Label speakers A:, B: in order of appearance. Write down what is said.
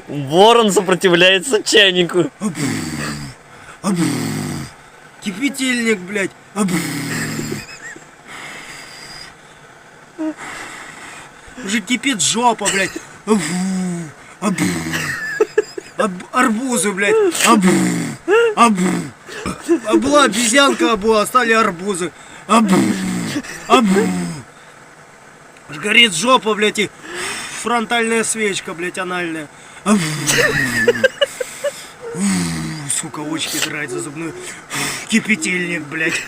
A: Ворон сопротивляется чайнику.
B: Кипятильник, блядь. Уже кипит жопа, блядь. Арбузы, блядь. Была обезьянка, стали арбузы. Горит жопа, блядь, и фронтальная свечка, блядь, анальная. Сука, очки драть за зубную. Кипятильник, блядь.